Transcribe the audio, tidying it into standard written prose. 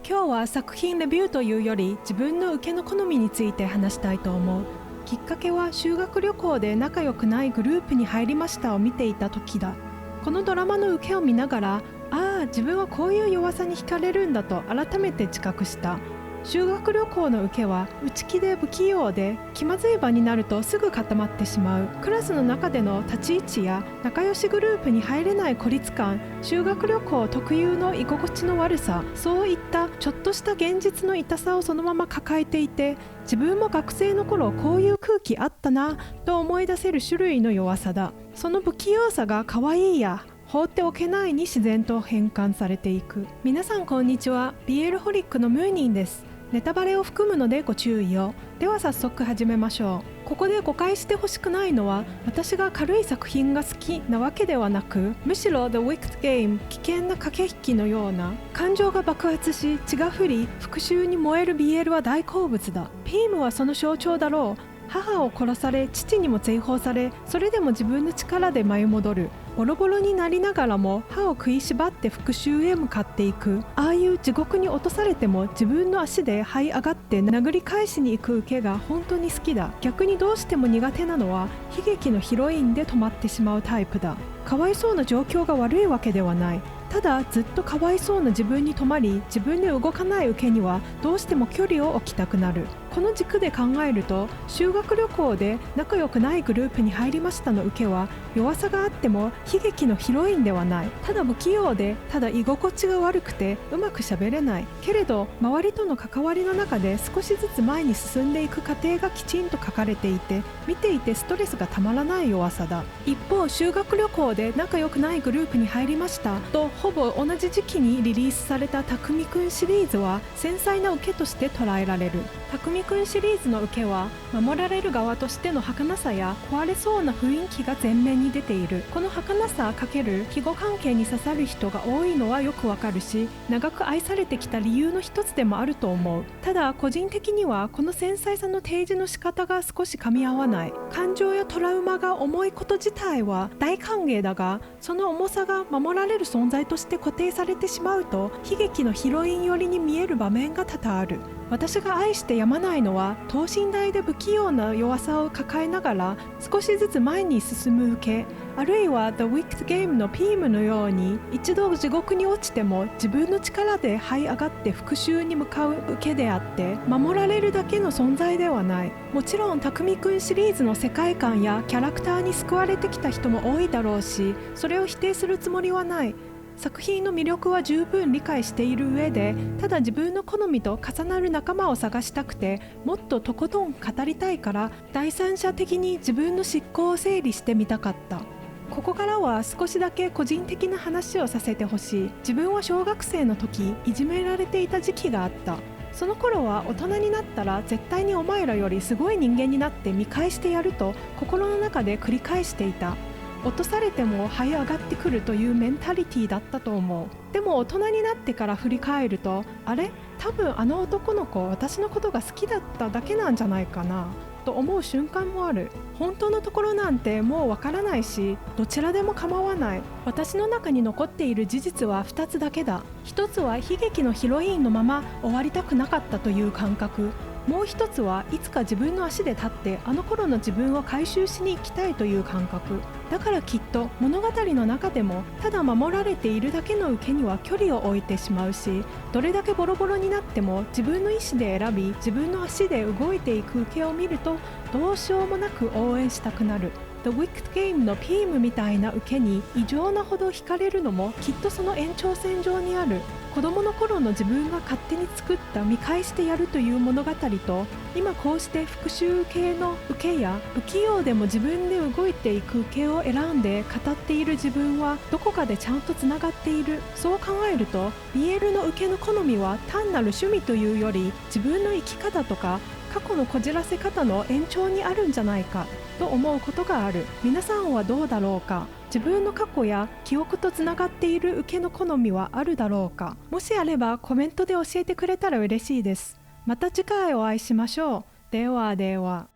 今日は作品レビューというより自分の受けの好みについて話したいと思う。きっかけは修学旅行で仲良くないグループに入りましたを見ていた時だ。このドラマの受けを見ながら、自分はこういう弱さに惹かれるんだと改めて自覚した。修学旅行の受けは内気で不器用で、気まずい場になるとすぐ固まってしまう。クラスの中での立ち位置や仲良しグループに入れない孤立感、修学旅行特有の居心地の悪さ、そういったちょっとした現実の痛さをそのまま抱えていて、自分も学生の頃こういう空気あったなと思い出せる種類の弱さだ。その不器用さが可愛いや放っておけないに自然と変換されていく。皆さんこんにちは。 BL ホリックのムーニンです。ネタバレを含むのでご注意を。では早速始めましょう。ここで誤解してほしくないのは、私が軽い作品が好きなわけではなく、むしろ The Wicked Game 危険な駆け引きのような、感情が爆発し血が降り復讐に燃える BL は大好物だ。ピームはその象徴だろう。母を殺され父にも追放され、それでも自分の力で舞い戻る。ボロボロになりながらも歯を食いしばって復讐へ向かっていく。ああいう地獄に落とされても自分の足で這い上がって殴り返しに行く受けが本当に好きだ。逆にどうしても苦手なのは悲劇のヒロインで止まってしまうタイプだ。かわいそうな状況が悪いわけではない。ただずっとかわいそうな自分に止まり、自分で動かない受けにはどうしても距離を置きたくなる。この軸で考えると、修学旅行で仲良くないグループに入りましたの受けは弱さがあっても悲劇のヒロインではない。ただ不器用で、ただ居心地が悪くてうまく喋れないけれど、周りとの関わりの中で少しずつ前に進んでいく過程がきちんと書かれていて、見ていてストレスがたまらない弱さだ。一方、修学旅行で仲良くないグループに入りましたとほぼ同じ時期にリリースされたたくみくんシリーズは繊細な受けとして捉えられる。たくみくんシリーズの受けは守られる側としての儚さや壊れそうな雰囲気が前面に出ている。この儚さ×庇護関係に刺さる人が多いのはよくわかるし、長く愛されてきた理由の一つでもあると思う。ただ個人的にはこの繊細さの提示の仕方が少し噛み合わない。感情やトラウマが重いこと自体は大歓迎だが、その重さが守られる存在として固定されてしまうと悲劇のヒロイン寄りに見える場面が多々ある。私が愛してやまないのは、等身大で不器用な弱さを抱えながら少しずつ前に進む受け、あるいは The Wicked Game のピームのように一度地獄に落ちても自分の力で這い上がって復讐に向かう受けであって、守られるだけの存在ではない。もちろんたくみくんシリーズの世界観やキャラクターに救われてきた人も多いだろうし、それを否定するつもりはない。作品の魅力は十分理解している上で、ただ自分の好みと重なる仲間を探したくて、もっととことん語りたいから第三者的に自分の思考を整理してみたかった。ここからは少しだけ個人的な話をさせてほしい。自分は小学生の時いじめられていた時期があった。その頃は大人になったら絶対にお前らよりすごい人間になって見返してやると心の中で繰り返していた。落とされても這い上がってくるというメンタリティだったと思う。でも大人になってから振り返ると、あれ、多分あの男の子私のことが好きだっただけなんじゃないかなと思う瞬間もある。本当のところなんてもうわからないし、どちらでも構わない。私の中に残っている事実は2つだけだ。1つは悲劇のヒロインのまま終わりたくなかったという感覚。もう一つはいつか自分の足で立ってあの頃の自分を回収しに行きたいという感覚だから、きっと物語の中でもただ守られているだけの受けには距離を置いてしまうし、どれだけボロボロになっても自分の意思で選び自分の足で動いていく受けを見るとどうしようもなく応援したくなる。The Wicked Game のピームみたいな受けに異常なほど惹かれるのもきっとその延長線上にある。子供の頃の自分が勝手に作った見返してやるという物語と、今こうして復讐系の受けや不器用でも自分で動いていく受けを選んで語っている自分はどこかでちゃんとつながっている。そう考えると BL の受けの好みは単なる趣味というより自分の生き方とか過去のこじらせ方の延長にあるんじゃないかと思うことがある。皆さんはどうだろうか。自分の過去や記憶とつながっている受けの好みはあるだろうか。もしあればコメントで教えてくれたら嬉しいです。また次回お会いしましょう。ではでは。